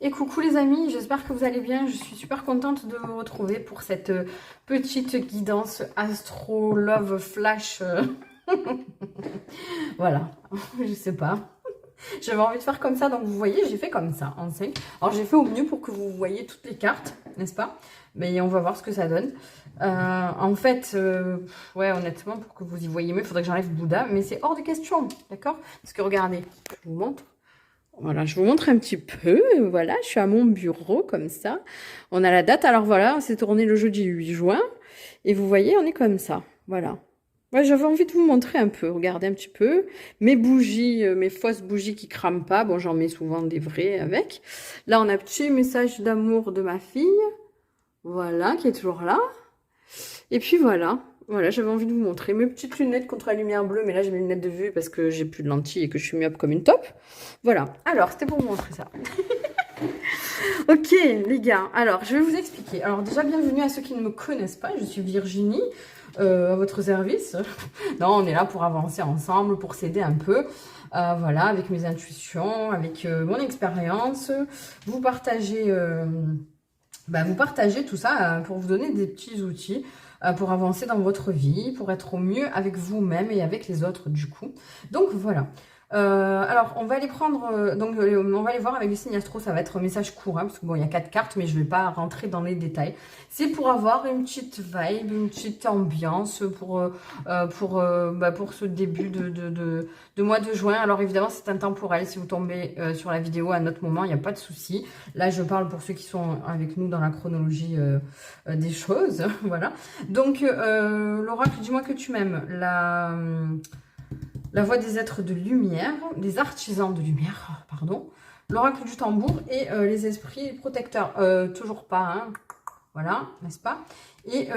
Et coucou les amis, j'espère que vous allez bien. Je suis super contente de vous retrouver pour cette petite guidance Astro Love Flash. Voilà, je sais pas. J'avais envie de faire comme ça, donc vous voyez, j'ai fait comme ça en 5. Alors j'ai fait au mieux pour que vous voyez toutes les cartes, n'est-ce pas? Mais on va voir ce que ça donne. En fait, ouais, honnêtement, pour que vous y voyez mieux, il faudrait que j'enlève Bouddha, mais c'est hors de question, d'accord? Parce que regardez, je vous montre. Voilà, je vous montre un petit peu. Voilà, je suis à mon bureau comme ça. On a la date. Alors voilà, on s'est tourné le jeudi 8 juin. Et vous voyez, on est comme ça. Voilà. Ouais, j'avais envie de vous montrer un peu. Regardez un petit peu. Mes bougies, mes fausses bougies qui crament pas. Bon, j'en mets souvent des vraies avec. Là, on a un petit message d'amour de ma fille. Voilà, qui est toujours là. Et puis voilà. Voilà, j'avais envie de vous montrer mes petites lunettes contre la lumière bleue, mais là j'ai mes lunettes de vue parce que j'ai plus de lentilles et que je suis myope comme une taupe. Voilà, alors c'était pour vous montrer ça. Ok les gars, alors je vais vous expliquer. Alors déjà bienvenue à ceux qui ne me connaissent pas, je suis Virginie, à votre service. Non, on est là pour avancer ensemble, pour s'aider un peu. Voilà, avec mes intuitions, avec mon expérience, vous partagez tout ça pour vous donner des petits outils pour avancer dans votre vie, pour être au mieux avec vous-même et avec les autres du coup. Donc voilà. Alors on va aller prendre, on va aller voir avec les signes astro, ça va être un message court, hein, parce que bon il y a 4 cartes mais je ne vais pas rentrer dans les détails. C'est pour avoir une petite vibe, une petite ambiance pour ce début de mois de juin. Alors évidemment c'est intemporel, si vous tombez sur la vidéo à un autre moment, il n'y a pas de souci. Là je parle pour ceux qui sont avec nous dans la chronologie des choses, voilà. Donc l'oracle, dis-moi que tu m'aimes, la voix des êtres de lumière, des artisans de lumière, pardon, l'oracle du tambour et les esprits protecteurs. Toujours pas, hein, voilà, n'est-ce pas? Et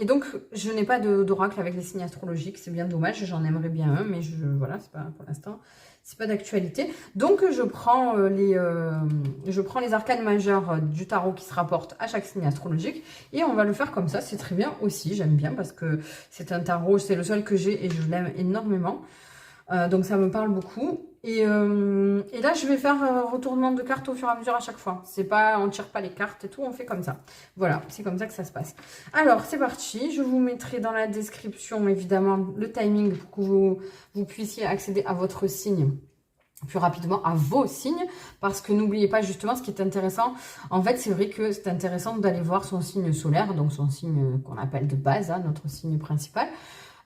donc, je n'ai pas d'oracle avec les signes astrologiques, c'est bien dommage, j'en aimerais bien un, mais voilà, c'est pas pour l'instant, c'est pas d'actualité. Donc, je prends les arcanes majeures du tarot qui se rapportent à chaque signe astrologique, et on va le faire comme ça, c'est très bien aussi, j'aime bien, parce que c'est un tarot, c'est le seul que j'ai, et je l'aime énormément. Donc ça me parle beaucoup. Et là, je vais faire un retournement de cartes au fur et à mesure à chaque fois. C'est pas, on tire pas les cartes et tout, on fait comme ça. Voilà, c'est comme ça que ça se passe. Alors, c'est parti. Je vous mettrai dans la description, évidemment, le timing pour que vous puissiez accéder à votre signe plus rapidement, à vos signes, parce que n'oubliez pas justement ce qui est intéressant. En fait, c'est vrai que c'est intéressant d'aller voir son signe solaire, donc son signe qu'on appelle de base, hein, notre signe principal,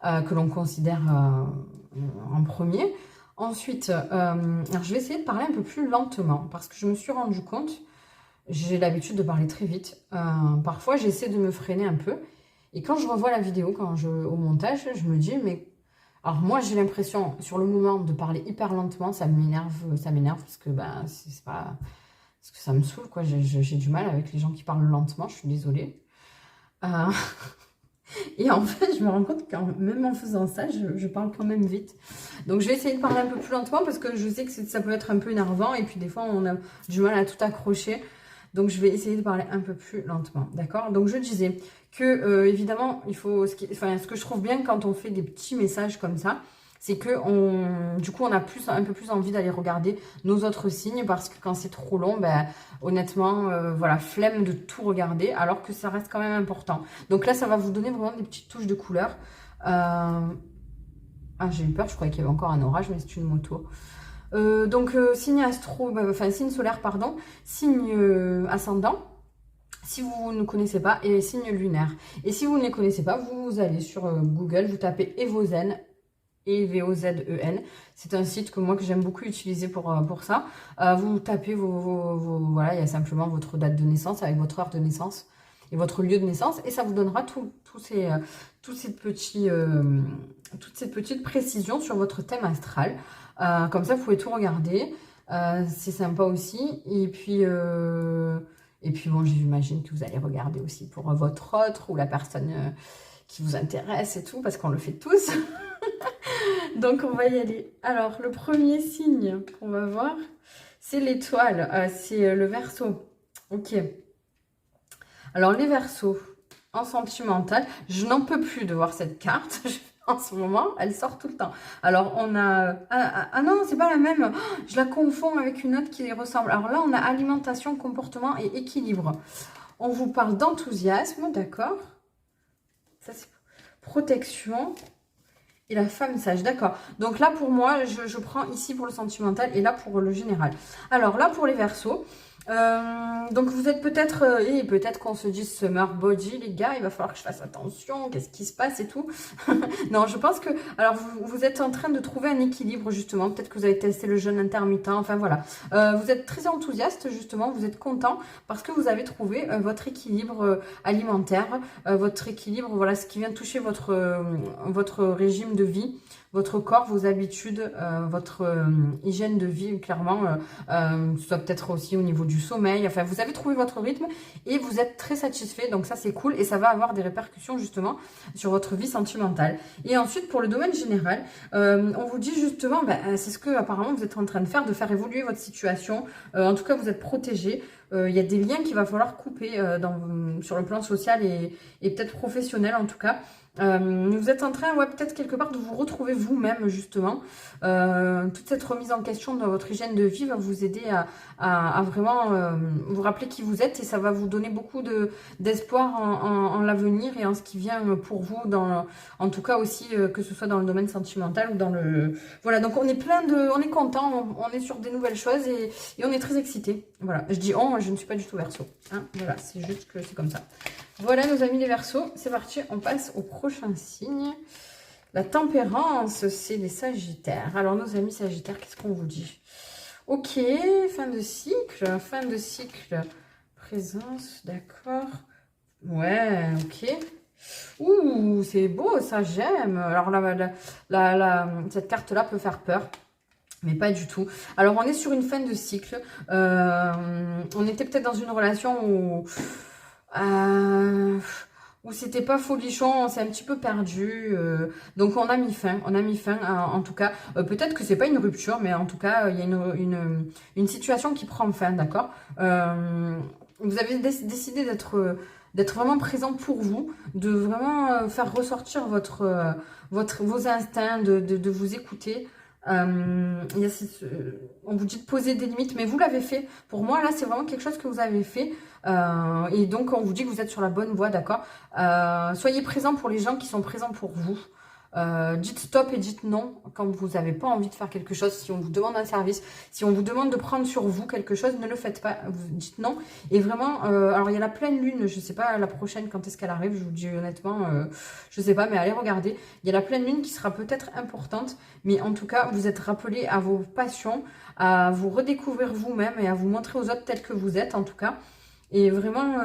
que l'on considère en premier. Ensuite, alors je vais essayer de parler un peu plus lentement parce que je me suis rendu compte, j'ai l'habitude de parler très vite. Parfois, j'essaie de me freiner un peu. Et quand je revois la vidéo, au montage, je me dis, mais... Alors moi, j'ai l'impression, sur le moment, de parler hyper lentement, ça m'énerve parce que c'est pas... Parce que ça me saoule, quoi. J'ai du mal avec les gens qui parlent lentement, je suis désolée. Et en fait, je me rends compte que même en faisant ça, je parle quand même vite. Donc, je vais essayer de parler un peu plus lentement parce que je sais que ça peut être un peu énervant. Et puis, des fois, on a du mal à tout accrocher. Donc, je vais essayer de parler un peu plus lentement. D'accord? Donc, je disais que, évidemment, il faut... ce que je trouve bien quand on fait des petits messages comme ça, c'est que du coup, on a un peu plus envie d'aller regarder nos autres signes parce que quand c'est trop long, honnêtement, voilà, flemme de tout regarder alors que ça reste quand même important. Donc là, ça va vous donner vraiment des petites touches de couleur. Ah, j'ai eu peur, je croyais qu'il y avait encore un orage, mais c'est une moto. Signe signe solaire, pardon, signe ascendant. Si vous ne connaissez pas, et signe lunaire. Et si vous ne les connaissez pas, vous allez sur Google, vous tapez Evozen, Evozen. C'est un site que j'aime beaucoup utiliser pour ça. Vous tapez voilà, il y a simplement votre date de naissance avec votre heure de naissance et votre lieu de naissance et ça vous donnera toutes ces petites précisions sur votre thème astral. Comme ça, vous pouvez tout regarder. C'est sympa aussi. Et puis bon, j'imagine que vous allez regarder aussi pour votre autre ou la personne qui vous intéresse et tout, parce qu'on le fait tous. Donc, on va y aller. Alors, le premier signe qu'on va voir, c'est l'étoile. C'est le Verseau. Ok. Alors, les Verseaux, en sentimental, je n'en peux plus de voir cette carte. en ce moment, elle sort tout le temps. Alors, on a... Ah non, c'est pas la même. Oh, je la confonds avec une autre qui les ressemble. Alors là, on a alimentation, comportement et équilibre. On vous parle d'enthousiasme, d'accord? Ça, c'est protection. Et la femme sage, d'accord. Donc là, pour moi, je prends ici pour le sentimental et là pour le général. Alors là, pour les Verseaux, donc vous êtes peut-être, et peut-être qu'on se dise summer body, les gars, il va falloir que je fasse attention, qu'est-ce qui se passe et tout. Non, je pense que, alors vous êtes en train de trouver un équilibre justement, peut-être que vous avez testé le jeûne intermittent, enfin voilà. Vous êtes très enthousiaste justement, vous êtes content parce que vous avez trouvé votre équilibre alimentaire, votre équilibre, voilà, ce qui vient toucher votre régime de vie, votre corps, vos habitudes, votre hygiène de vie, clairement, soit peut-être aussi au niveau du sommeil. Enfin, vous avez trouvé votre rythme et vous êtes très satisfait. Donc ça, c'est cool et ça va avoir des répercussions justement sur votre vie sentimentale. Et ensuite, pour le domaine général, on vous dit justement, c'est ce que apparemment vous êtes en train de faire évoluer votre situation. En tout cas, vous êtes protégé. Il y a des liens qu'il va falloir couper sur le plan social et peut-être professionnel en tout cas. Vous êtes en train, ouais, peut-être quelque part de vous retrouver vous-même justement. Toute cette remise en question de votre hygiène de vie va vous aider à vraiment vous rappeler qui vous êtes et ça va vous donner beaucoup d'espoir en l'avenir et en ce qui vient pour vous, en tout cas aussi que ce soit dans le domaine sentimental ou dans le... Voilà, donc on est on est content, on est sur des nouvelles choses et on est très excité. Voilà, je dis on, je ne suis pas du tout Verseau. Hein, voilà, c'est juste que c'est comme ça. Voilà nos amis les Verseaux, c'est parti, on passe au prochain signe. La tempérance, c'est les Sagittaires. Alors nos amis Sagittaires, qu'est-ce qu'on vous dit? Ok, fin de cycle, présence, d'accord. Ouais, ok. Ouh, c'est beau, ça j'aime. Alors cette carte-là peut faire peur. Mais pas du tout. Alors, on est sur une fin de cycle. On était peut-être dans une relation où c'était pas folichon, on s'est un petit peu perdu. Donc, on a mis fin. En tout cas. Peut-être que c'est pas une rupture, mais en tout cas, il y a une situation qui prend fin, d'accord? Vous avez décidé d'être vraiment présent pour vous, de vraiment faire ressortir vos instincts, de vous écouter. On vous dit de poser des limites, mais vous l'avez fait. Pour moi, là, c'est vraiment quelque chose que vous avez fait. Et donc, on vous dit que vous êtes sur la bonne voie, d'accord? Soyez présent pour les gens qui sont présents pour vous. Dites stop et dites non quand vous n'avez pas envie de faire quelque chose. Si on vous demande un service, si on vous demande de prendre sur vous quelque chose, ne le faites pas. Vous dites non. Et vraiment, alors il y a la pleine lune, je ne sais pas la prochaine quand est-ce qu'elle arrive, je vous dis honnêtement, je ne sais pas, mais allez regarder. Il y a la pleine lune qui sera peut-être importante, mais en tout cas, vous êtes rappelé à vos passions, à vous redécouvrir vous-même et à vous montrer aux autres tel que vous êtes en tout cas. Et vraiment,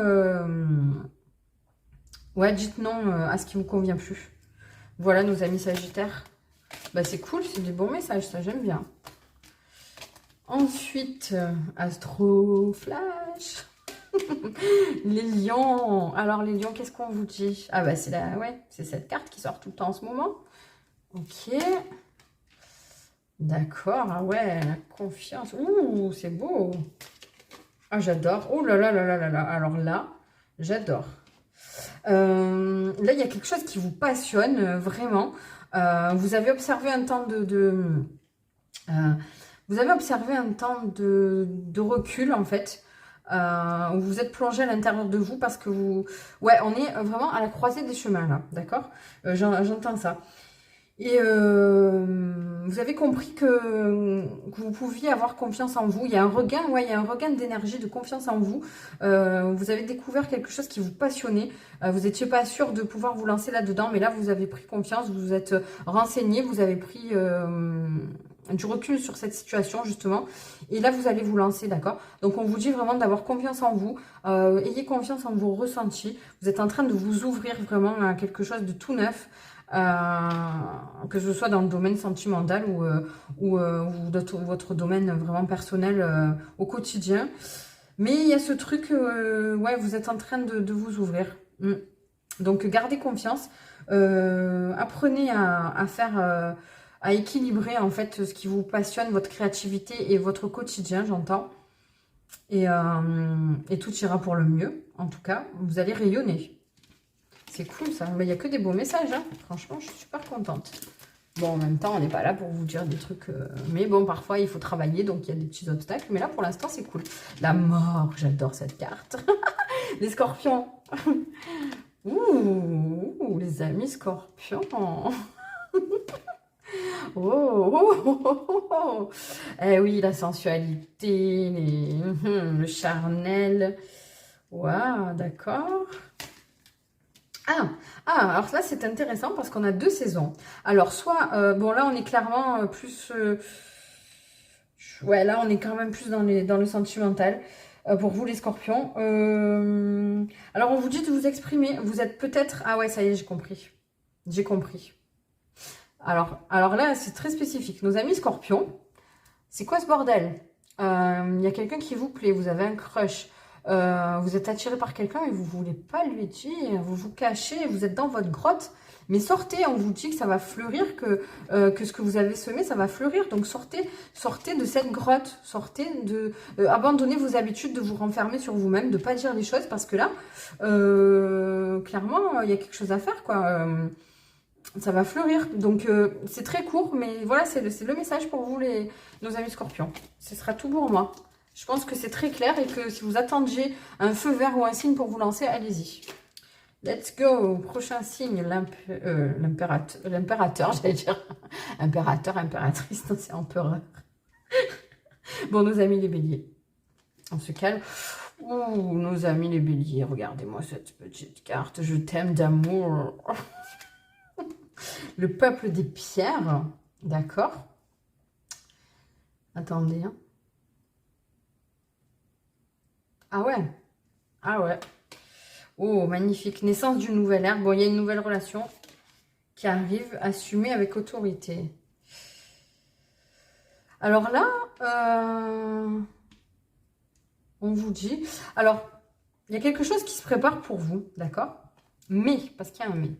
ouais, dites non à ce qui ne vous convient plus. Voilà nos amis Sagittaires. Bah, c'est cool, c'est des bons messages, ça j'aime bien. Ensuite, Astro Flash. Les lions. Alors les lions, qu'est-ce qu'on vous dit? Ah bah c'est cette carte qui sort tout le temps en ce moment. Ok. D'accord, ah ouais, la confiance. Ouh, c'est beau. Ah, j'adore. Oh là là là là là là. Alors là, j'adore. Là, il y a quelque chose qui vous passionne vraiment. Vous avez observé un temps vous avez observé un temps de recul en fait. Où vous êtes plongé à l'intérieur de vous parce que vous... Ouais, on est vraiment à la croisée des chemins là, d'accord? J'entends ça. Et vous avez compris que vous pouviez avoir confiance en vous. Il y a un regain, ouais, il y a un regain d'énergie, de confiance en vous. Vous avez découvert quelque chose qui vous passionnait. Vous n'étiez pas sûr de pouvoir vous lancer là-dedans, mais là, vous avez pris confiance, vous vous êtes renseigné, vous avez pris du recul sur cette situation, justement. Et là, vous allez vous lancer, d'accord? Donc, on vous dit vraiment d'avoir confiance en vous. Ayez confiance en vos ressentis. Vous êtes en train de vous ouvrir vraiment à quelque chose de tout neuf. Que ce soit dans le domaine sentimental ou votre domaine vraiment personnel au quotidien. Mais il y a ce truc, ouais, vous êtes en train de vous ouvrir. Donc, gardez confiance. Apprenez à faire... à équilibrer en fait ce qui vous passionne, votre créativité et votre quotidien, j'entends. Et tout ira pour le mieux, en tout cas. Vous allez rayonner. C'est cool ça. Mais il n'y a que des beaux messages. Hein. Franchement, je suis super contente. Bon, en même temps, on n'est pas là pour vous dire des trucs... Mais bon, parfois, il faut travailler, donc il y a des petits obstacles. Mais là, pour l'instant, c'est cool. La mort, j'adore cette carte. Les scorpions. Ouh, les amis scorpions. Oh. Eh oui, la sensualité, le charnel. Waouh, d'accord. Alors là, c'est intéressant parce qu'on a 2 saisons. Alors, soit, bon, là, on est clairement plus... ouais, là, on est quand même plus dans le sentimental. Pour vous, les scorpions. Alors, on vous dit de vous exprimer. Vous êtes peut-être... Ah ouais, ça y est, j'ai compris. J'ai compris. Alors là, c'est très spécifique. Nos amis scorpions, c'est quoi ce bordel? Il y a quelqu'un qui vous plaît, vous avez un crush. Vous êtes attiré par quelqu'un et vous ne voulez pas lui dire, vous vous cachez, vous êtes dans votre grotte, mais sortez, on vous dit que ça va fleurir, que ce que vous avez semé, ça va fleurir, donc sortez de cette grotte, abandonnez vos habitudes de vous renfermer sur vous-même, de ne pas dire les choses, parce que là, clairement, il y a quelque chose à faire, quoi. Ça va fleurir, donc c'est très court, mais voilà, c'est le message pour vous, nos amis scorpions. Ce sera tout pour moi. Je pense que c'est très clair et que si vous attendiez un feu vert ou un signe pour vous lancer, allez-y. Let's go. Prochain signe, l'impérateur, j'allais dire. Impérateur, impératrice, non, c'est empereur. Bon, nos amis les béliers. On se calme. Ouh, nos amis les béliers, regardez-moi cette petite carte. Je t'aime d'amour. Le peuple des pierres, d'accord. Attendez, hein. Ah ouais. Oh, magnifique. Naissance d'une nouvelle ère. Bon, il y a une nouvelle relation qui arrive, assumée avec autorité. Alors là, on vous dit... Alors, il y a quelque chose qui se prépare pour vous, d'accord? Mais, parce qu'il y a un mais.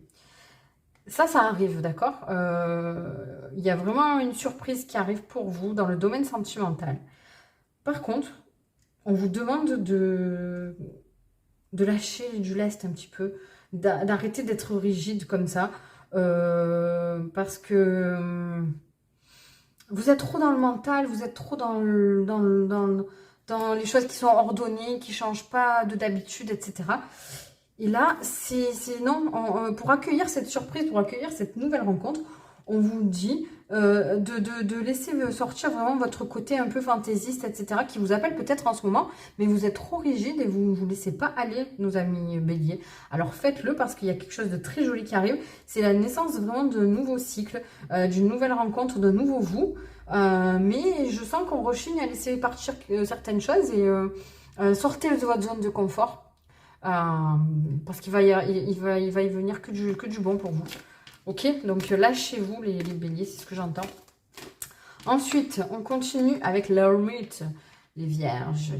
Ça arrive, d'accord? Il y a vraiment une surprise qui arrive pour vous dans le domaine sentimental. Par contre, on vous demande de lâcher du lest un petit peu, d'arrêter d'être rigide comme ça, parce que vous êtes trop dans le mental, vous êtes trop dans les choses qui sont ordonnées, qui ne changent pas d'habitude, etc. Et là, non, pour accueillir cette surprise, pour accueillir cette nouvelle rencontre, on vous dit de laisser sortir vraiment votre côté un peu fantaisiste, etc., qui vous appelle peut-être en ce moment, mais vous êtes trop rigide et vous ne vous laissez pas aller, nos amis béliers. Alors faites-le parce qu'il y a quelque chose de très joli qui arrive. C'est la naissance vraiment d'un nouveau cycle, d'une nouvelle rencontre, d'un nouveau vous. Mais je sens qu'on rechigne à laisser partir certaines choses et sortez de votre zone de confort. Parce qu'il va y venir que du bon pour vous. Ok, donc lâchez-vous les béliers, c'est ce que j'entends. Ensuite, on continue avec l'ermite. Les vierges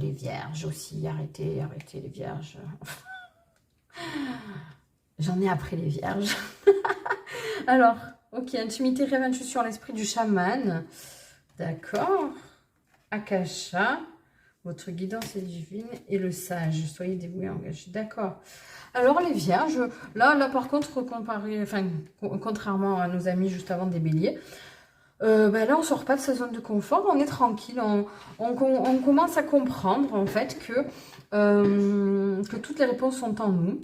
aussi. Arrêtez les vierges. J'en ai après les vierges. Alors, ok, intimité, rêve, intuition, l'esprit du chaman. D'accord. Akasha. Votre guidance est divine et le sage. Soyez dévoués, engagés. D'accord. Alors, les vierges, là par contre, contrairement à nos amis juste avant des béliers, là, on sort pas de sa zone de confort, on est tranquille, on commence à comprendre, en fait, que toutes les réponses sont en nous.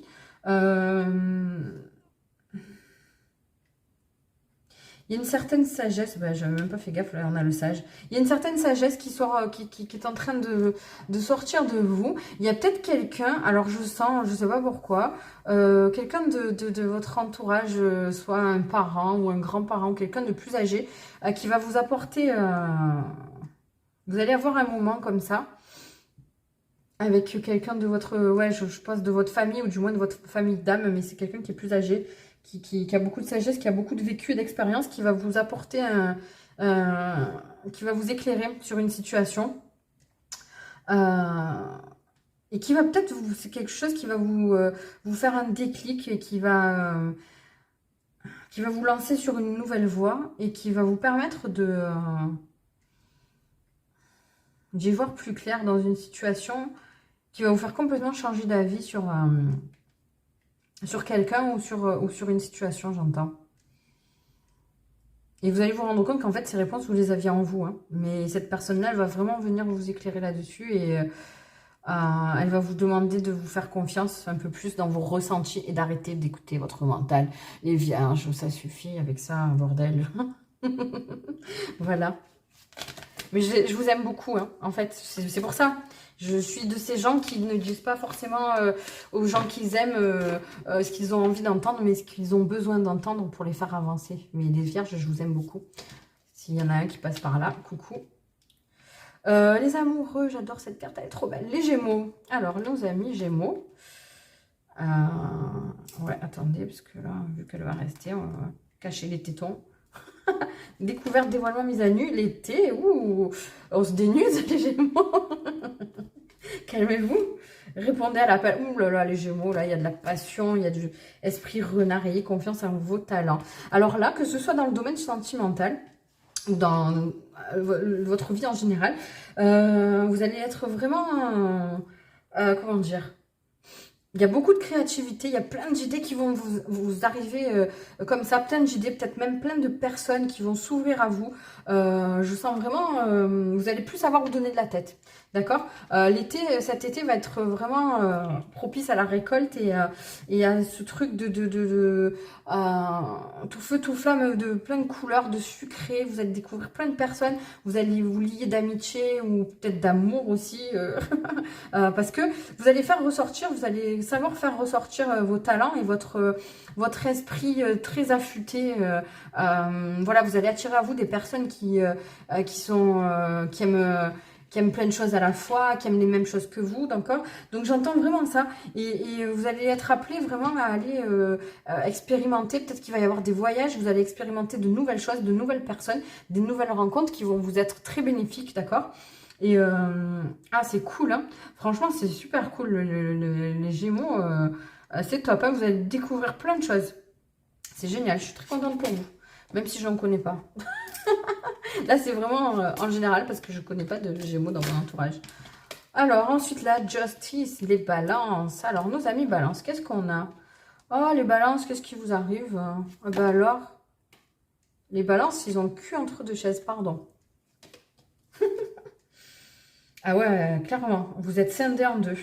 Il y a une certaine sagesse, j'avais même pas fait gaffe, là on a le sage. Il y a une certaine sagesse qui est en train de sortir de vous. Il y a peut-être quelqu'un, alors je sens, je sais pas pourquoi, quelqu'un de votre entourage, soit un parent ou un grand-parent, quelqu'un de plus âgé, qui va vous apporter... vous allez avoir un moment comme ça, avec quelqu'un de votre... Ouais, je pense de votre famille, ou du moins de votre famille d'âme, mais c'est quelqu'un qui est plus âgé, qui a beaucoup de sagesse, qui a beaucoup de vécu et d'expérience, qui va vous apporter qui va vous éclairer sur une situation. Et qui va peut-être, c'est quelque chose qui va vous faire un déclic et qui va vous lancer sur une nouvelle voie et qui va vous permettre d'y voir plus clair dans une situation qui va vous faire complètement changer d'avis sur sur quelqu'un ou sur une situation, j'entends. Et vous allez vous rendre compte qu'en fait, ces réponses, vous les aviez en vous. Hein. Mais cette personne-là, elle va vraiment venir vous éclairer là-dessus. Et elle va vous demander de vous faire confiance un peu plus dans vos ressentis et d'arrêter d'écouter votre mental. Les vierges, ça suffit avec ça, bordel. Voilà. Mais je vous aime beaucoup, hein. En fait, c'est pour ça. Je suis de ces gens qui ne disent pas forcément aux gens qu'ils aiment ce qu'ils ont envie d'entendre, mais ce qu'ils ont besoin d'entendre pour les faire avancer. Mais les vierges, je vous aime beaucoup. S'il y en a un qui passe par là, coucou. Les amoureux, j'adore cette carte, elle est trop belle. Les gémeaux. Alors, nos amis gémeaux. Ouais, attendez, parce que là, vu qu'elle va rester, on va cacher les tétons. Découverte, dévoilement, mise à nu, l'été, ouh, on se dénude les gémeaux. Calmez-vous, répondez à l'appel. Ouh là là, les gémeaux, là, il y a de la passion, il y a du esprit renard, ayez confiance en vos talents. Alors là, que ce soit dans le domaine sentimental ou dans votre vie en général, vous allez être vraiment, comment dire, il y a beaucoup de créativité, il y a plein d'idées qui vont vous arriver comme ça, plein d'idées, peut-être même plein de personnes qui vont s'ouvrir à vous. Je sens vraiment, vous allez plus savoir vous donner de la tête, d'accord. Cet été va être vraiment propice à la récolte et à ce truc de tout feu, tout flamme, de plein de couleurs, de sucré. Vous allez découvrir plein de personnes, vous allez vous lier d'amitié ou peut-être d'amour aussi, parce que vous allez faire ressortir, vous allez savoir faire ressortir vos talents et votre esprit très affûté. Voilà, vous allez attirer à vous des personnes qui aiment plein de choses à la fois, qui aiment les mêmes choses que vous, d'accord. Donc j'entends vraiment ça. Et vous allez être appelé vraiment à aller expérimenter. Peut-être qu'il va y avoir des voyages, vous allez expérimenter de nouvelles choses, de nouvelles personnes, des nouvelles rencontres qui vont vous être très bénéfiques, d'accord. Et c'est cool, hein. Franchement, c'est super cool, les Gémeaux. C'est top, hein. Vous allez découvrir plein de choses. C'est génial, je suis très contente pour vous. Même si je n'en connais pas. Là, c'est vraiment en général parce que je ne connais pas de Gémeaux dans mon entourage. Alors, ensuite, la Justice, les balances. Alors, nos amis balances, qu'est-ce qu'on a? Oh, les balances, qu'est-ce qui vous arrive? Ah bah alors, les balances, ils ont le cul entre deux chaises, pardon. Ah ouais, clairement, vous êtes scindés en deux.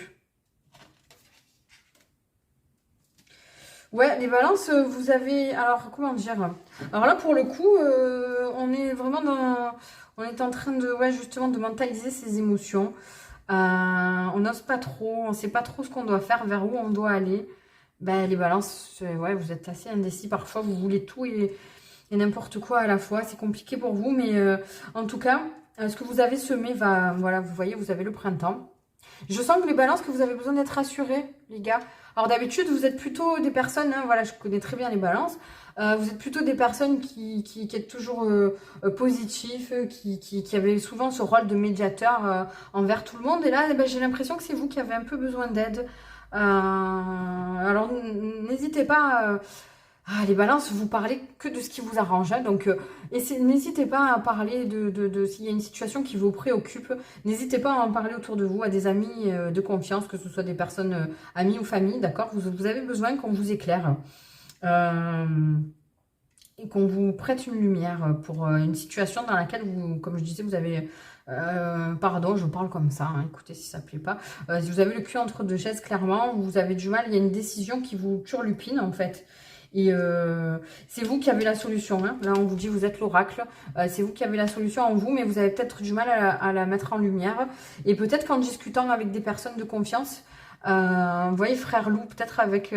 Ouais, les balances, vous avez... Alors, comment dire? Alors là, pour le coup, on est vraiment dans... On est en train de, ouais, justement, de mentaliser ses émotions. On n'ose pas trop, on ne sait pas trop ce qu'on doit faire, vers où on doit aller. Ben, les balances, ouais, vous êtes assez indécis parfois, vous voulez tout et n'importe quoi à la fois. C'est compliqué pour vous, mais en tout cas, ce que vous avez semé va... Voilà, vous voyez, vous avez le printemps. Je sens que les balances, que vous avez besoin d'être rassurés, les gars. Alors d'habitude, vous êtes plutôt des personnes, hein, voilà, je connais très bien les balances. Vous êtes plutôt des personnes qui êtes toujours positifs, qui avaient souvent ce rôle de médiateur envers tout le monde. Et là, eh ben, j'ai l'impression que c'est vous qui avez un peu besoin d'aide. Alors n'hésitez pas... les balances, vous parlez que de ce qui vous arrange. Hein, donc, n'hésitez pas à parler de s'il y a une situation qui vous préoccupe. N'hésitez pas à en parler autour de vous, à des amis de confiance, que ce soit des personnes amies ou familles, d'accord. Vous avez besoin qu'on vous éclaire et qu'on vous prête une lumière pour une situation dans laquelle, vous, comme je disais, vous avez... pardon, je parle comme ça, hein, écoutez si ça ne plaît pas. Si vous avez le cul entre deux chaises, clairement, vous avez du mal, il y a une décision qui vous turlupine en fait. Et c'est vous qui avez la solution. Hein. Là, on vous dit, vous êtes l'oracle. C'est vous qui avez la solution en vous, mais vous avez peut-être du mal à la mettre en lumière. Et peut-être qu'en discutant avec des personnes de confiance, vous voyez, frère loup, peut-être avec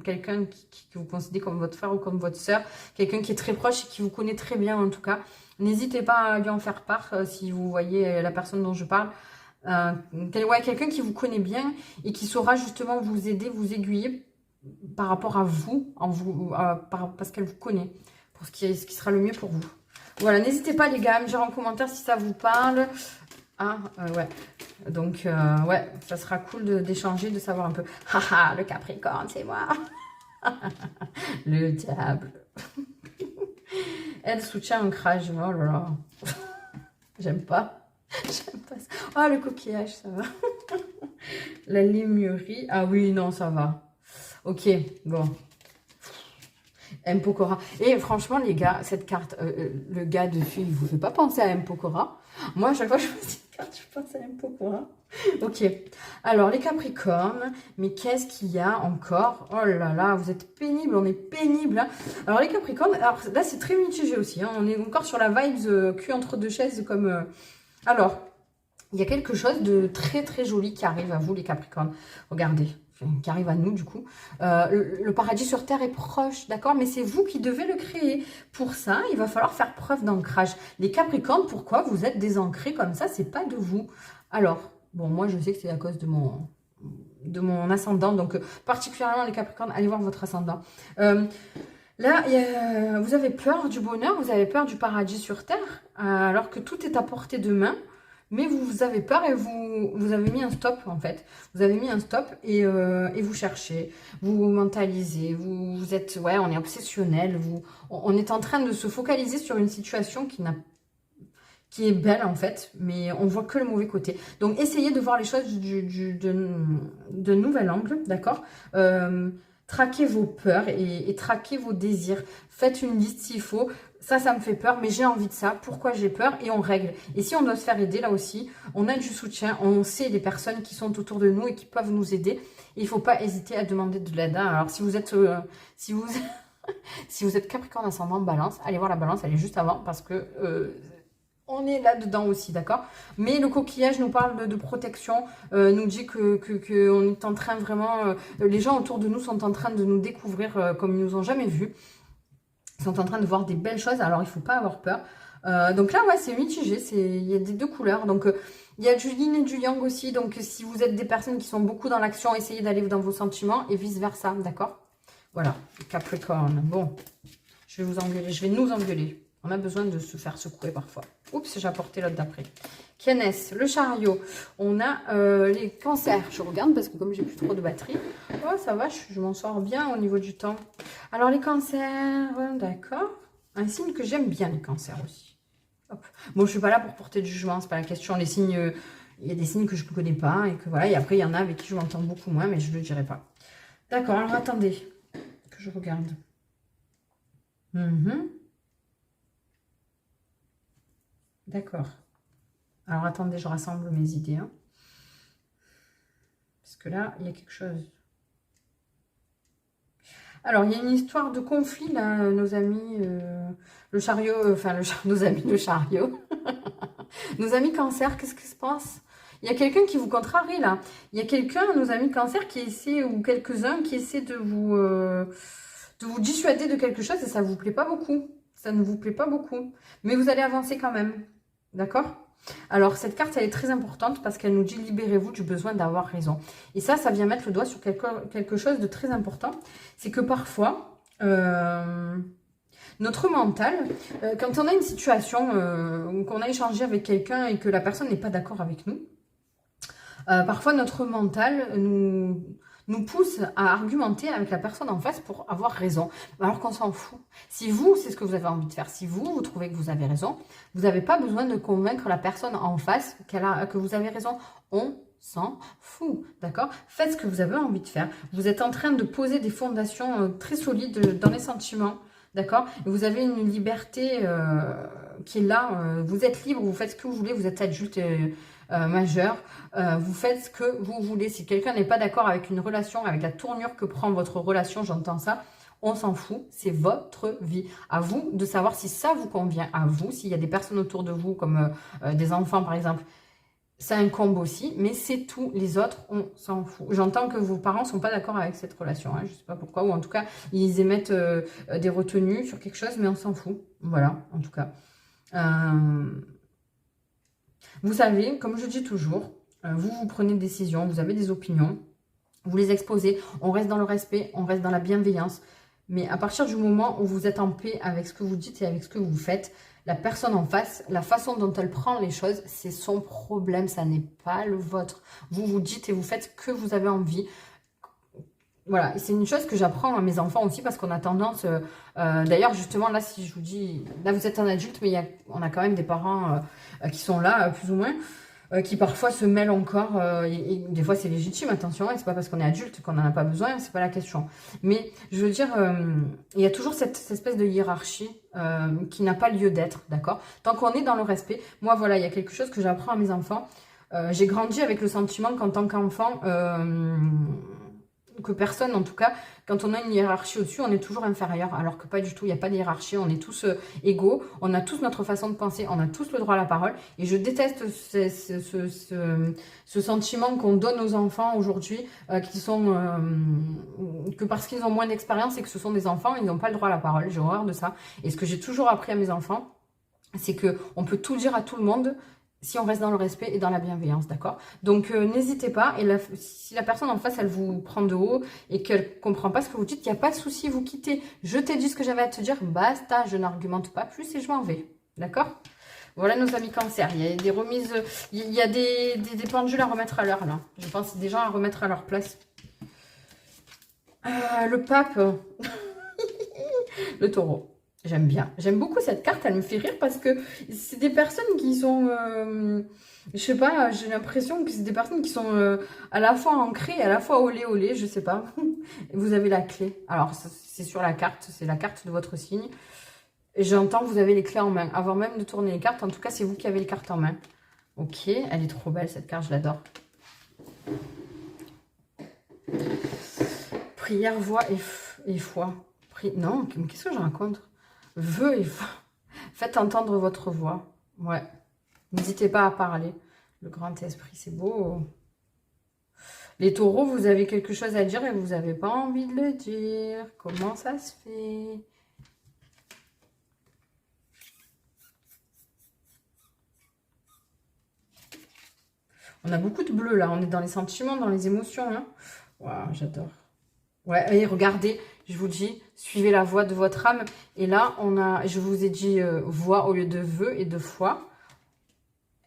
quelqu'un que vous considérez comme votre frère ou comme votre soeur, quelqu'un qui est très proche et qui vous connaît très bien en tout cas. N'hésitez pas à lui en faire part si vous voyez la personne dont je parle. Ouais, quelqu'un qui vous connaît bien et qui saura justement vous aider, vous aiguiller par rapport à vous, parce qu'elle vous connaît, pour ce qui sera le mieux pour vous. Voilà, n'hésitez pas les gars à me dire en commentaire si ça vous parle. Ouais. Donc, ouais, ça sera cool d'échanger, de savoir un peu. Haha, le Capricorne, c'est moi. Le diable. Elle soutient ancrage. Oh là là. J'aime pas. J'aime pas ça. Oh, le coquillage, ça va. La lémurie. Ah oui, non, ça va. Ok, bon. M. Pokora. Et franchement, les gars, cette carte, le gars dessus, il vous fait pas penser à M. Pokora. Moi, à chaque fois que je fais cette carte, je pense à M. Pokora. Ok. Alors, les Capricornes, mais qu'est-ce qu'il y a encore? Oh là là, vous êtes pénibles, on est pénibles. Hein. Alors, les Capricornes, alors là, c'est très mitigé aussi. Hein. On est encore sur la vibes cul entre deux chaises comme... Alors, il y a quelque chose de très très joli qui arrive à vous, les Capricornes. Regardez. Qui arrive à nous du coup. Le paradis sur terre est proche, d'accord? Mais c'est vous qui devez le créer. Pour ça, il va falloir faire preuve d'ancrage. Les Capricornes, pourquoi vous êtes désancrés comme ça? C'est pas de vous. Alors, bon, moi je sais que c'est à cause de mon ascendant. Donc, particulièrement les Capricornes, allez voir votre ascendant. Là, vous avez peur du bonheur, vous avez peur du paradis sur terre, alors que tout est à portée de main. Mais vous avez peur et vous avez mis un stop, en fait. Vous avez mis un stop et vous cherchez, vous mentalisez, vous êtes... Ouais, on est obsessionnel. On est en train de se focaliser sur une situation qui est belle, en fait. Mais on voit que le mauvais côté. Donc, essayez de voir les choses de nouvel angle, d'accord traquez vos peurs et traquez vos désirs. Faites une liste s'il faut. Ça me fait peur, mais j'ai envie de ça. Pourquoi j'ai peur? Et on règle. Et si on doit se faire aider, là aussi, on a du soutien. On sait les personnes qui sont autour de nous et qui peuvent nous aider. Et il ne faut pas hésiter à demander de l'aide. Hein. Alors, si vous êtes si vous êtes Capricorne ascendant Balance, allez voir la Balance, elle est juste avant parce que... on est là-dedans aussi, d'accord? Mais le coquillage nous parle de protection, nous dit qu'on est en train vraiment... les gens autour de nous sont en train de nous découvrir comme ils nous ont jamais vus. Ils sont en train de voir des belles choses, alors il ne faut pas avoir peur. Donc là, ouais, c'est mitigé, il y a des deux couleurs. Donc, il y a du yin et du yang aussi. Donc, si vous êtes des personnes qui sont beaucoup dans l'action, essayez d'aller dans vos sentiments et vice-versa, d'accord? Voilà, Capricorne. Bon, je vais vous engueuler, je vais nous engueuler. On a besoin de se faire secouer parfois. Oups, j'ai apporté l'autre d'après. Kianès, le chariot. On a les cancers. Je regarde parce que comme j'ai plus trop de batterie, oh, ça va, je m'en sors bien au niveau du temps. Alors les cancers, d'accord. Un signe que j'aime bien, les cancers aussi. Hop. Bon, je suis pas là pour porter du jugement, c'est pas la question. Les signes, il y a des signes que je ne connais pas et que voilà. Et après, il y en a avec qui je m'entends beaucoup moins, mais je ne le dirai pas. D'accord, alors attendez que je regarde. D'accord. Alors, attendez, je rassemble mes idées. Hein. Parce que là, il y a quelque chose. Alors, il y a une histoire de conflit, là, nos amis, le chariot, nos amis, le chariot. Nos amis cancer, qu'est-ce qui se passe? Il y a quelqu'un qui vous contrarie, là. Il y a quelqu'un, nos amis cancer, qui essaie, ou quelques-uns, qui essaient de vous dissuader de quelque chose et ça ne vous plaît pas beaucoup. Ça ne vous plaît pas beaucoup. Mais vous allez avancer quand même. D'accord? Alors, cette carte, elle est très importante parce qu'elle nous dit « Libérez-vous du besoin d'avoir raison ». Et ça vient mettre le doigt sur quelque chose de très important. C'est que parfois, notre mental, quand on a une situation, qu'on a échangé avec quelqu'un et que la personne n'est pas d'accord avec nous, parfois notre mental nous pousse à argumenter avec la personne en face pour avoir raison, alors qu'on s'en fout. Si vous, c'est ce que vous avez envie de faire, si vous trouvez que vous avez raison, vous n'avez pas besoin de convaincre la personne en face que vous avez raison. On s'en fout, d'accord? Faites ce que vous avez envie de faire. Vous êtes en train de poser des fondations très solides dans les sentiments, d'accord? Vous avez une liberté qui est là, vous êtes libre, vous faites ce que vous voulez, vous êtes adulte majeur, vous faites ce que vous voulez. Si quelqu'un n'est pas d'accord avec une relation, avec la tournure que prend votre relation, j'entends ça, on s'en fout, c'est votre vie. À vous de savoir si ça vous convient, à vous, s'il y a des personnes autour de vous, comme des enfants par exemple, ça incombe aussi, mais c'est tout. Les autres, on s'en fout. J'entends que vos parents ne sont pas d'accord avec cette relation, hein, je ne sais pas pourquoi, ou en tout cas, ils émettent des retenues sur quelque chose, mais on s'en fout. Voilà, en tout cas. Vous savez, comme je dis toujours, vous prenez des décisions, vous avez des opinions, vous les exposez, on reste dans le respect, on reste dans la bienveillance. Mais à partir du moment où vous êtes en paix avec ce que vous dites et avec ce que vous faites, la personne en face, la façon dont elle prend les choses, c'est son problème, ça n'est pas le vôtre. Vous vous dites et vous faites ce que vous avez envie. Voilà, c'est une chose que j'apprends à mes enfants aussi parce qu'on a tendance... D'ailleurs, justement, là, si je vous dis... Là, vous êtes un adulte, mais on a quand même des parents qui sont là, plus ou moins. qui parfois se mêlent encore, et des fois c'est légitime, attention, et c'est pas parce qu'on est adulte qu'on n'en a pas besoin, c'est pas la question. Mais je veux dire, il y a toujours cette espèce de hiérarchie qui n'a pas lieu d'être, d'accord? Tant qu'on est dans le respect, moi voilà, il y a quelque chose que j'apprends à mes enfants. J'ai grandi avec le sentiment qu'en tant qu'enfant, que personne en tout cas, quand on a une hiérarchie au-dessus, on est toujours inférieur, alors que pas du tout, il n'y a pas de hiérarchie, on est tous égaux, on a tous notre façon de penser, on a tous le droit à la parole, et je déteste ce sentiment qu'on donne aux enfants aujourd'hui, que parce qu'ils ont moins d'expérience et que ce sont des enfants, ils n'ont pas le droit à la parole, j'ai horreur de ça, et ce que j'ai toujours appris à mes enfants, c'est qu'on peut tout dire à tout le monde, si on reste dans le respect et dans la bienveillance, d'accord? Donc, n'hésitez pas. Et si la personne en face, elle vous prend de haut et qu'elle ne comprend pas ce que vous dites, il n'y a pas de souci, vous quittez. Je t'ai dit ce que j'avais à te dire, basta, je n'argumente pas plus et je m'en vais. D'accord? Voilà nos amis cancer. Il y a des remises, il y a des pendules à remettre à l'heure, là. Je pense des gens à remettre à leur place. Le pape. Le taureau. J'aime bien. J'aime beaucoup cette carte. Elle me fait rire parce que c'est des personnes qui sont... je sais pas, j'ai l'impression que c'est des personnes qui sont à la fois ancrées et à la fois olé olé, je sais pas. Vous avez la clé. Alors, c'est sur la carte. C'est la carte de votre signe. Et j'entends que vous avez les clés en main. Avant même de tourner les cartes, en tout cas, c'est vous qui avez les cartes en main. Ok, elle est trop belle cette carte, je l'adore. Prière, voix et foi. Non, qu'est-ce que je raconte? Vœux et foi. Faites entendre votre voix. Ouais. N'hésitez pas à parler. Le grand esprit, c'est beau. Les taureaux, vous avez quelque chose à dire et vous n'avez pas envie de le dire. Comment ça se fait? On a beaucoup de bleu là. On est dans les sentiments, dans les émotions. Hein. Waouh, j'adore. Ouais, et regardez, je vous dis, suivez la voix de votre âme. Et là, je vous ai dit voix au lieu de vœux et de foi.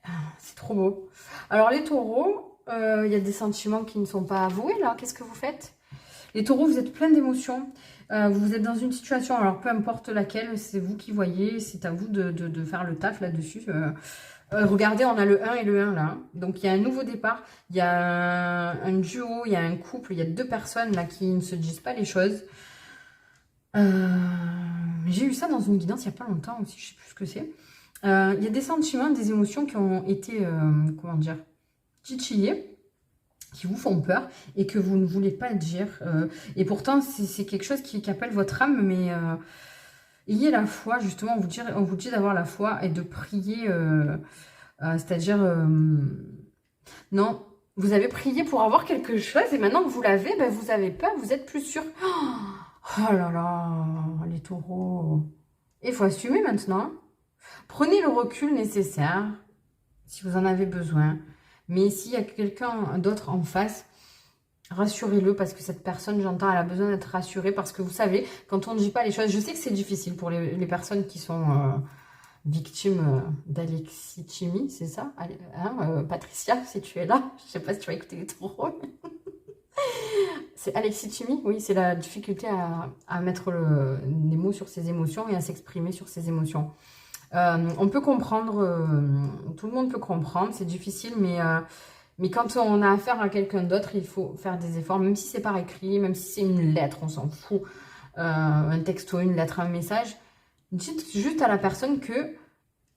Ah, c'est trop beau. Alors, les taureaux, il y a des sentiments qui ne sont pas avoués, là. Qu'est-ce que vous faites? Les taureaux, vous êtes plein d'émotions. Vous êtes dans une situation, alors peu importe laquelle, c'est vous qui voyez. C'est à vous de faire le taf là-dessus. Regardez, on a le 1 et le 1 là. Donc, il y a un nouveau départ. Il y a un duo, il y a un couple. Il y a deux personnes là qui ne se disent pas les choses. J'ai eu ça dans une guidance il n'y a pas longtemps aussi. Je ne sais plus ce que c'est. Il y a des sentiments, des émotions qui ont été, comment dire, titillés, qui vous font peur et que vous ne voulez pas dire. Et pourtant, c'est quelque chose qui appelle votre âme, mais... ayez la foi, justement, on vous dit d'avoir la foi et de prier, c'est-à-dire, non, vous avez prié pour avoir quelque chose et maintenant que vous l'avez, ben, vous avez peur, vous êtes plus sûr. Oh là là, les taureaux. Il faut assumer maintenant. Prenez le recul nécessaire, si vous en avez besoin. Mais s'il y a quelqu'un d'autre en face, rassurez-le parce que cette personne, j'entends, elle a besoin d'être rassurée parce que vous savez, quand on ne dit pas les choses, je sais que c'est difficile pour les personnes qui sont victimes d'alexithymie, c'est ça hein, Patricia, si tu es là, je ne sais pas si tu vas écouter les taureaux. C'est alexithymie, oui, c'est la difficulté à mettre les mots sur ses émotions et à s'exprimer sur ses émotions. On peut comprendre, tout le monde peut comprendre, c'est difficile, mais quand on a affaire à quelqu'un d'autre, il faut faire des efforts, même si c'est par écrit, même si c'est une lettre, on s'en fout. Un texto, une lettre, un message. Dites juste à la personne que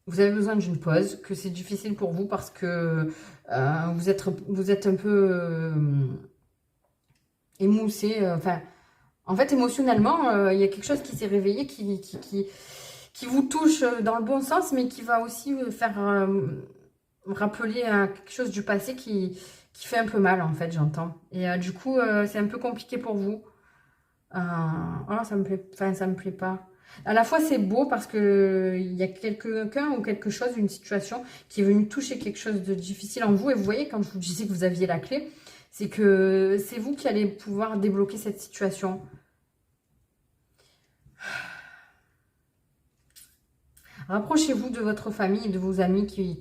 vous avez besoin d'une pause, que c'est difficile pour vous parce que vous êtes un peu émoussé. En fait, émotionnellement, il y a quelque chose qui s'est réveillé, qui vous touche dans le bon sens, mais qui va aussi faire... rappeler à quelque chose du passé qui fait un peu mal, en fait, j'entends. Et du coup, c'est un peu compliqué pour vous. Oh, ça me plaît pas. À la fois, c'est beau parce que il y a quelqu'un ou quelque chose, une situation qui est venue toucher quelque chose de difficile en vous. Et vous voyez, quand je vous disais que vous aviez la clé, c'est que c'est vous qui allez pouvoir débloquer cette situation. Rapprochez-vous de votre famille et de vos amis qui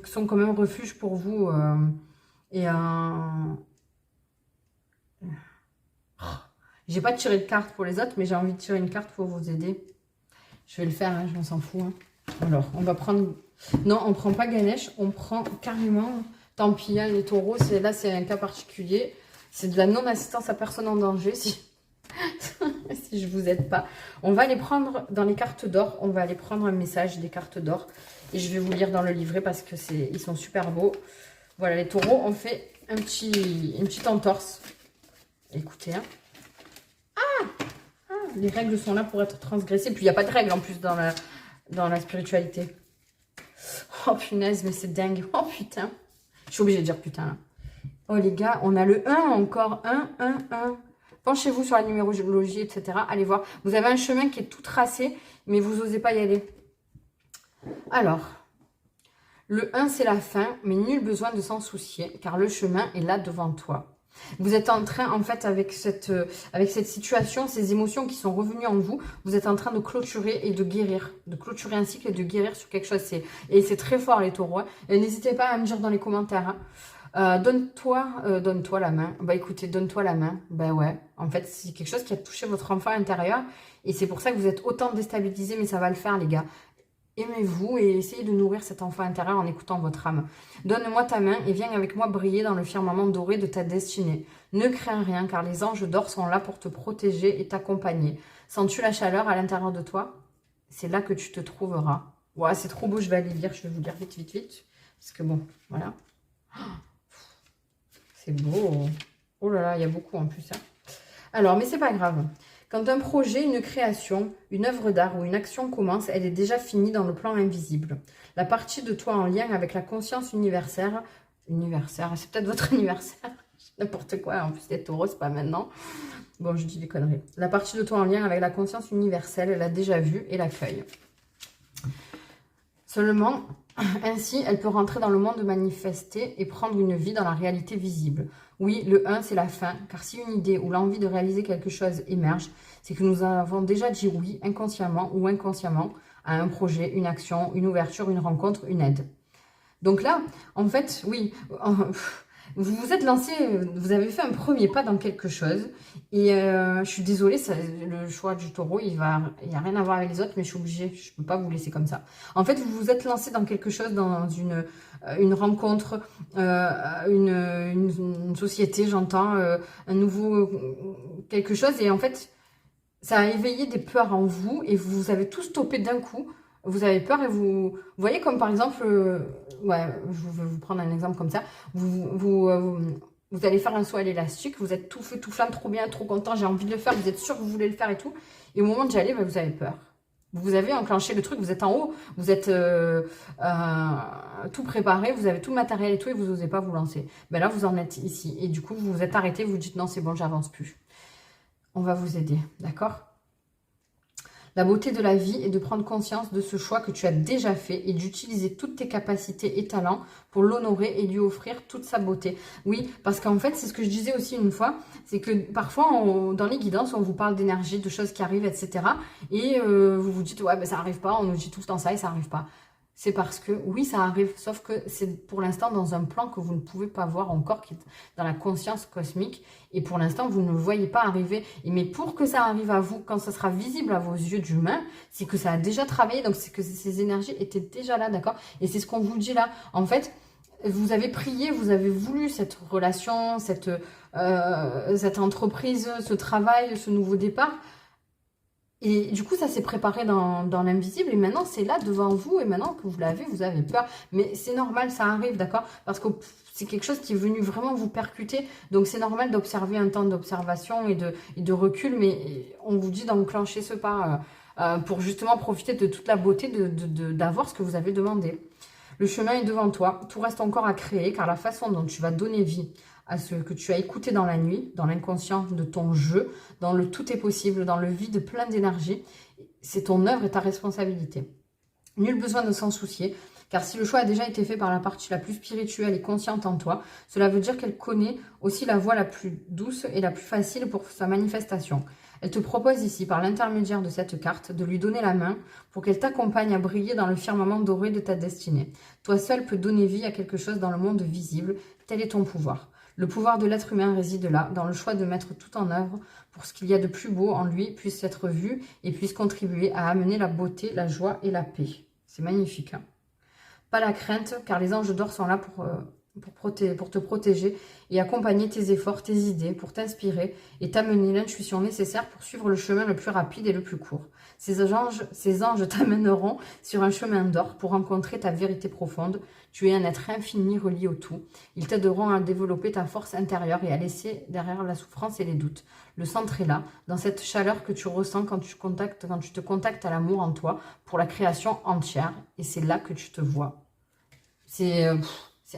sont comme un refuge pour vous. J'ai pas tiré de carte pour les autres, mais j'ai envie de tirer une carte pour vous aider. Je vais le faire, hein, je m'en s'en fous. Hein. Alors, on va prendre Non, on prend pas Ganesh, on prend carrément, tant pis, hein, les taureaux, là c'est un cas particulier. C'est de la non-assistance à personne en danger, si, si je vous aide pas. On va les prendre dans les cartes d'or, on va aller prendre un message des cartes d'or. Et je vais vous lire dans le livret parce que ils sont super beaux. Voilà, les taureaux, on fait une petite entorse. Écoutez, hein. Les règles sont là pour être transgressées. Puis il n'y a pas de règles en plus dans la spiritualité. Oh punaise, mais c'est dingue. Oh putain. Je suis obligée de dire putain là. Oh les gars, on a le 1 encore. 1, 1, 1. Penchez-vous sur la numérologie, etc. Allez voir. Vous avez un chemin qui est tout tracé, mais vous n'osez pas y aller. Alors, le 1 c'est la fin, mais nul besoin de s'en soucier, car le chemin est là devant toi. Vous êtes en train, en fait, avec cette situation, ces émotions qui sont revenues en vous, vous êtes en train de clôturer et de guérir. De clôturer un cycle et de guérir sur quelque chose. Et c'est très fort, les taureaux. Hein. N'hésitez pas à me dire dans les commentaires. Hein. Donne-toi la main. Bah écoutez, donne-toi la main. Bah ouais, en fait, c'est quelque chose qui a touché votre enfant intérieur. Et c'est pour ça que vous êtes autant déstabilisés, mais ça va le faire, les gars. Aimez-vous et essayez de nourrir cet enfant intérieur en écoutant votre âme. Donne-moi ta main et viens avec moi briller dans le firmament doré de ta destinée. Ne crains rien car les anges d'or sont là pour te protéger et t'accompagner. Sens-tu la chaleur à l'intérieur de toi? C'est là que tu te trouveras. Ouais, c'est trop beau, je vais aller lire, je vais vous lire vite, vite, vite. Parce que bon, voilà. C'est beau. Oh là là, il y a beaucoup en plus. Hein. Alors, mais c'est pas grave. Quand un projet, une création, une œuvre d'art ou une action commence, elle est déjà finie dans le plan invisible. La partie de toi en lien avec la conscience universaire, c'est peut-être votre anniversaire, n'importe quoi, en plus les taureaux, c'est pas maintenant. Bon, je dis des conneries. La partie de toi en lien avec la conscience universelle, elle l'a déjà vue et l'accueille. Seulement, ainsi, elle peut rentrer dans le monde manifesté et prendre une vie dans la réalité visible. Oui, le 1, c'est la fin, car si une idée ou l'envie de réaliser quelque chose émerge, c'est que nous avons déjà dit oui, inconsciemment ou inconsciemment, à un projet, une action, une ouverture, une rencontre, une aide. Donc là, en fait, oui, vous vous êtes lancé, vous avez fait un premier pas dans quelque chose. Et je suis désolée, le choix du taureau, il n'y a rien à voir avec les autres, mais je suis obligée, je ne peux pas vous laisser comme ça. En fait, vous vous êtes lancé dans quelque chose, dans une rencontre, une société, j'entends, un nouveau quelque chose. Et en fait, ça a éveillé des peurs en vous et vous avez tout stoppé d'un coup. Vous avez peur et vous voyez comme par exemple, ouais, je vais vous prendre un exemple comme ça. Vous allez faire un saut à l'élastique, vous êtes tout feu, tout flamme, trop bien, trop content, j'ai envie de le faire, vous êtes sûr que vous voulez le faire et tout. Et au moment d'y aller, bah, vous avez peur. Vous avez enclenché le truc, vous êtes en haut, vous êtes tout préparé, vous avez tout le matériel et tout et vous n'osez pas vous lancer. Ben là, vous en êtes ici. Et du coup, vous vous êtes arrêté, vous dites non, c'est bon, j'avance plus. On va vous aider, d'accord ? La beauté de la vie est de prendre conscience de ce choix que tu as déjà fait et d'utiliser toutes tes capacités et talents pour l'honorer et lui offrir toute sa beauté. Oui, parce qu'en fait, c'est ce que je disais aussi une fois, c'est que parfois, dans les guidances, on vous parle d'énergie, de choses qui arrivent, etc. Et vous vous dites, ouais, ben ça n'arrive pas, on nous dit tout le temps ça et ça n'arrive pas. C'est parce que, oui, ça arrive, sauf que c'est pour l'instant dans un plan que vous ne pouvez pas voir encore, qui est dans la conscience cosmique. Et pour l'instant, vous ne le voyez pas arriver. Mais pour que ça arrive à vous, quand ça sera visible à vos yeux d'humain, c'est que ça a déjà travaillé. Donc, c'est que ces énergies étaient déjà là, d'accord? Et c'est ce qu'on vous dit là. En fait, vous avez prié, vous avez voulu cette relation, cette entreprise, ce travail, ce nouveau départ. Et du coup, ça s'est préparé dans l'invisible et maintenant, c'est là devant vous et maintenant que vous l'avez, vous avez peur. Mais c'est normal, ça arrive, d'accord? Parce que c'est quelque chose qui est venu vraiment vous percuter. Donc, c'est normal d'observer un temps d'observation et de recul, mais on vous dit d'enclencher ce pas pour justement profiter de toute la beauté d'avoir ce que vous avez demandé. Le chemin est devant toi, tout reste encore à créer car la façon dont tu vas donner vie à ce que tu as écouté dans la nuit, dans l'inconscient de ton jeu, dans le tout est possible, dans le vide plein d'énergie, c'est ton œuvre et ta responsabilité. Nul besoin de s'en soucier, car si le choix a déjà été fait par la partie la plus spirituelle et consciente en toi, cela veut dire qu'elle connaît aussi la voie la plus douce et la plus facile pour sa manifestation. Elle te propose ici, par l'intermédiaire de cette carte, de lui donner la main pour qu'elle t'accompagne à briller dans le firmament doré de ta destinée. Toi seul peux donner vie à quelque chose dans le monde visible, tel est ton pouvoir. Le pouvoir de l'être humain réside là, dans le choix de mettre tout en œuvre pour ce qu'il y a de plus beau en lui puisse être vu et puisse contribuer à amener la beauté, la joie et la paix. C'est magnifique, hein? pas la crainte, car les anges d'or sont là pour te protéger et accompagner tes efforts, tes idées, pour t'inspirer et t'amener l'intuition nécessaire pour suivre le chemin le plus rapide et le plus court. Ces anges t'amèneront sur un chemin d'or pour rencontrer ta vérité profonde. Tu es un être infini relié au tout. Ils t'aideront à développer ta force intérieure et à laisser derrière la souffrance et les doutes. Le centre est là, dans cette chaleur que tu ressens quand tu te contactes à l'amour en toi pour la création entière. Et c'est là que tu te vois. C'est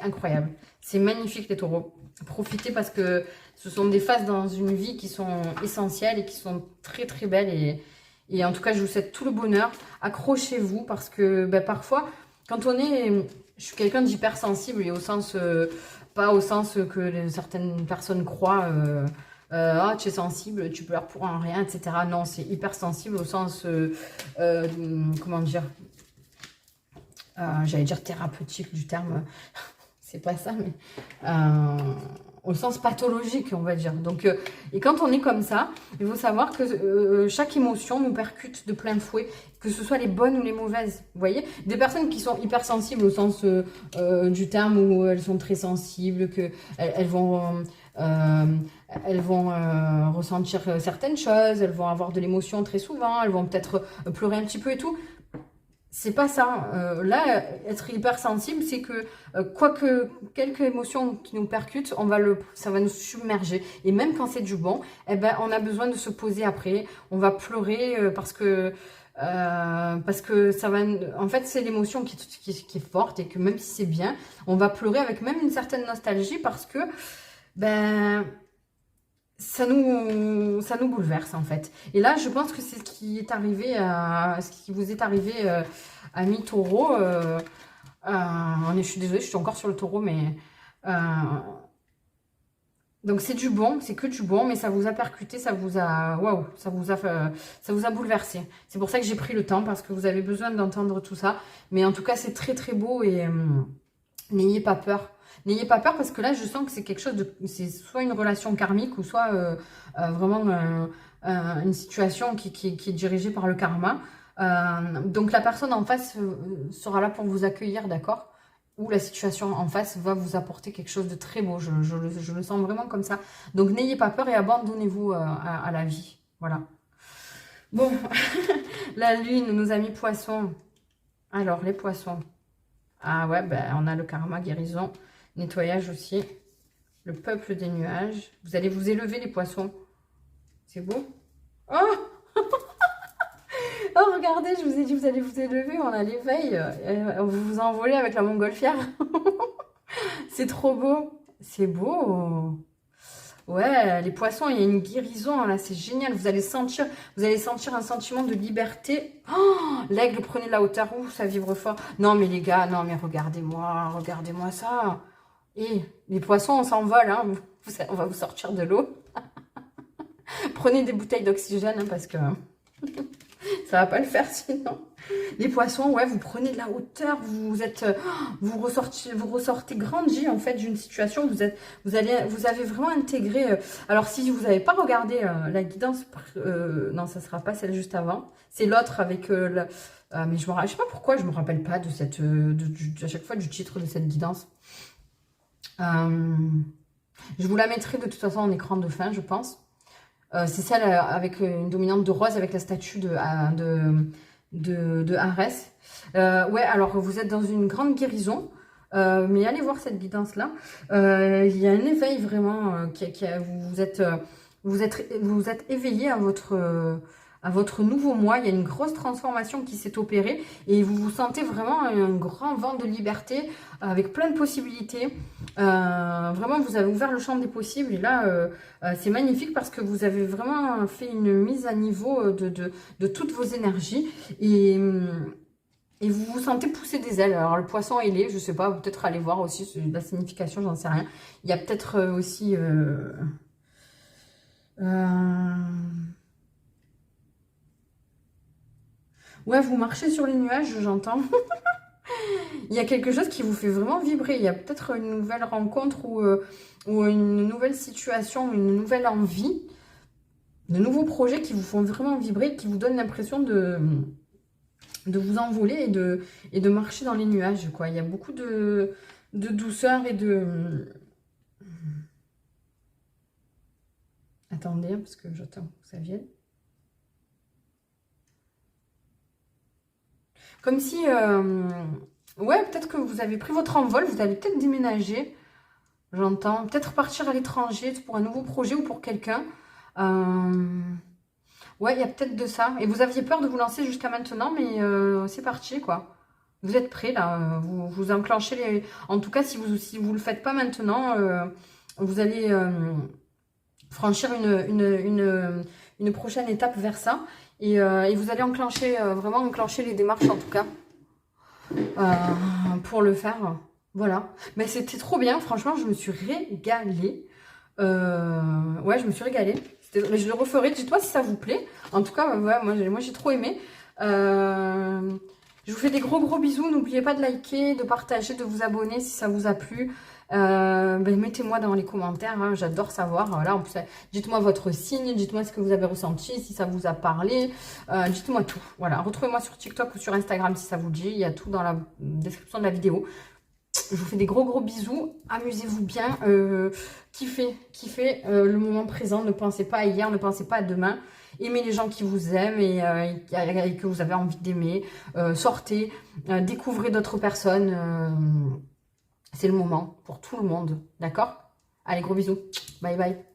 incroyable. C'est magnifique les taureaux. Profitez parce que ce sont des phases dans une vie qui sont essentielles et qui sont très très belles. Et en tout cas, je vous souhaite tout le bonheur. Accrochez-vous parce que parfois, quand on est... Je suis quelqu'un d'hypersensible et au sens... pas au sens que certaines personnes croient... ah, tu es sensible, tu pleures pour un rien, etc. Non, c'est hypersensible au sens... comment dire, j'allais dire thérapeutique du terme... c'est pas ça, mais au sens pathologique, on va dire. Donc, et quand on est comme ça, il faut savoir que chaque émotion nous percute de plein fouet, que ce soit les bonnes ou les mauvaises. Vous voyez, des personnes qui sont hypersensibles au sens du terme où elles sont très sensibles, que elles vont ressentir certaines choses, elles vont avoir de l'émotion très souvent, elles vont peut-être pleurer un petit peu et tout. C'est pas ça. Là, être hypersensible, c'est que quelques émotions qui nous percutent, ça va nous submerger. Et même quand c'est du bon, eh ben, on a besoin de se poser après. On va pleurer parce que ça va. En fait, c'est l'émotion qui est forte et que même si c'est bien, on va pleurer avec même une certaine nostalgie parce que ça nous bouleverse en fait. Et là, je pense que c'est ce qui vous est arrivé à mi-taureau. Je suis désolée, je suis encore sur le taureau, mais donc c'est du bon, c'est que du bon, mais ça vous a percuté, ça vous a bouleversé. C'est pour ça que j'ai pris le temps parce que vous avez besoin d'entendre tout ça. Mais en tout cas, c'est très très beau et n'ayez pas peur. N'ayez pas peur parce que là, je sens que c'est quelque chose de... C'est soit une relation karmique ou soit vraiment une situation qui est dirigée par le karma. Donc la personne en face sera là pour vous accueillir, d'accord? Ou la situation en face va vous apporter quelque chose de très beau. Je le sens vraiment comme ça. Donc n'ayez pas peur et abandonnez-vous à la vie. Voilà. Bon, la lune, nos amis poissons. Alors, les poissons. Ah ouais, on a le karma, guérison. Nettoyage aussi. Le peuple des nuages. Vous allez vous élever les poissons. C'est beau. Oh oh, regardez, je vous ai dit, vous allez vous élever. On a l'éveil. Vous vous envolez avec la montgolfière. C'est trop beau. C'est beau. Ouais, les poissons, il y a une guérison. Là, c'est génial. Vous allez sentir un sentiment de liberté. Oh, l'aigle, prenez de la hauteur. Ouh, ça vibre fort. Non, mais les gars, non, mais regardez-moi ça. Et les poissons, on s'envole, hein. On va vous sortir de l'eau. Prenez des bouteilles d'oxygène, hein, parce que ça va pas le faire sinon. Les poissons, ouais, vous prenez de la hauteur, vous ressortez grandi en fait d'une situation. Vous avez vraiment intégré. Alors si vous n'avez pas regardé la guidance, non, ça sera pas celle juste avant. C'est l'autre avec mais je sais pas pourquoi je me rappelle pas de à chaque fois du titre de cette guidance. Je vous la mettrai de toute façon en écran de fin, je pense. C'est celle avec une dominante de rose avec la statue de Arès. Ouais, alors vous êtes dans une grande guérison, mais allez voir cette guidance-là. Il y a un éveil vraiment, vous êtes éveillé à votre nouveau moi. Il y a une grosse transformation qui s'est opérée et vous vous sentez vraiment un grand vent de liberté avec plein de possibilités. Vraiment, vous avez ouvert le champ des possibles et là, c'est magnifique parce que vous avez vraiment fait une mise à niveau de toutes vos énergies et vous vous sentez pousser des ailes. Alors, le poisson ailé, je sais pas, peut-être aller voir aussi la signification, j'en sais rien. Il y a peut-être aussi... Ouais, vous marchez sur les nuages, j'entends. Il y a quelque chose qui vous fait vraiment vibrer. Il y a peut-être une nouvelle rencontre ou une nouvelle situation, une nouvelle envie, de nouveaux projets qui vous font vraiment vibrer, qui vous donnent l'impression vous envoler et de marcher dans les nuages, quoi. Il y a beaucoup de douceur et de... Attendez, hein, parce que j'attends que ça vienne. Comme si... ouais, peut-être que vous avez pris votre envol, vous allez peut-être déménager, j'entends. Peut-être partir à l'étranger pour un nouveau projet ou pour quelqu'un. Ouais, il y a peut-être de ça. Et vous aviez peur de vous lancer jusqu'à maintenant, mais c'est parti, quoi. Vous êtes prêts, là. Vous enclenchez les... En tout cas, si vous le faites pas maintenant, vous allez franchir une prochaine étape vers ça. Et vous allez enclencher, vraiment enclencher les démarches, en tout cas, pour le faire. Voilà. Mais c'était trop bien. Franchement, je me suis régalée. Ouais, je me suis régalée. Mais je le referai. Dites-moi si ça vous plaît. En tout cas, ouais, moi j'ai trop aimé. Je vous fais des gros bisous. N'oubliez pas de liker, de partager, de vous abonner si ça vous a plu. Ben, mettez-moi dans les commentaires, hein, j'adore savoir. Voilà, en plus, dites-moi votre signe, dites-moi ce que vous avez ressenti, si ça vous a parlé. Dites-moi tout. Voilà, retrouvez-moi sur TikTok ou sur Instagram si ça vous dit. Il y a tout dans la description de la vidéo. Je vous fais des gros bisous. Amusez-vous bien. Kiffez le moment présent. Ne pensez pas à hier, ne pensez pas à demain. Aimez les gens qui vous aiment et que vous avez envie d'aimer. Sortez, découvrez d'autres personnes. C'est le moment pour tout le monde. D'accord? Allez, gros bisous. Bye bye.